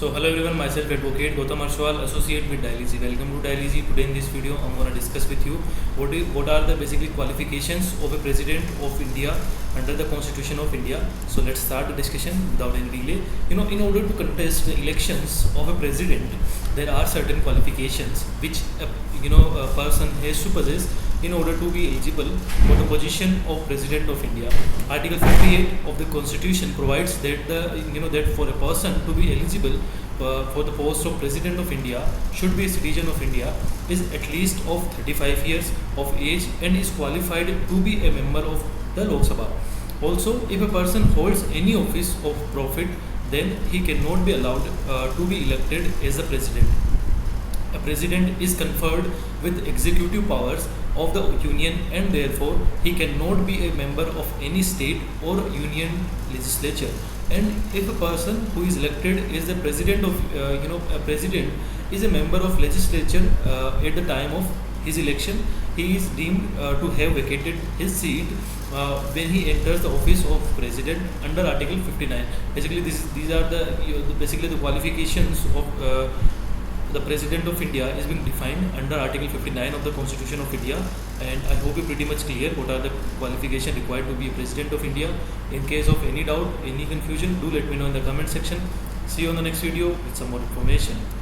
So hello everyone, myself Advocate Gautam Arshwal, associate with Dialyzy. Welcome to Dialyzy. Today in this video, I'm gonna discuss with you what are the basically qualifications of a president of India under the Constitution of India. So let's start the discussion without any delay. In order to contest the elections of a president, there are certain qualifications which a person has to possess in order to be eligible for the position of President of India. Article 58 of the Constitution provides that that for a person to be eligible for the post of President of India should be a citizen of India, is at least of 35 years of age and is qualified to be a member of the Lok Sabha. Also, if a person holds any office of profit, then he cannot be allowed to be elected as a president. A president is conferred with executive powers of the union and therefore he cannot be a member of any state or union legislature. And if a person who is elected is the president of a president is a member of legislature at the time of his election, he is deemed to have vacated his seat when he enters the office of president under Article 59. Basically, these are the qualifications of the President of India is being defined under Article 59 of the Constitution of India, and I hope you pretty much clear what are the qualifications required to be a President of India. In case of any doubt, any confusion, do let me know in the comment section. See you on the next video with some more information.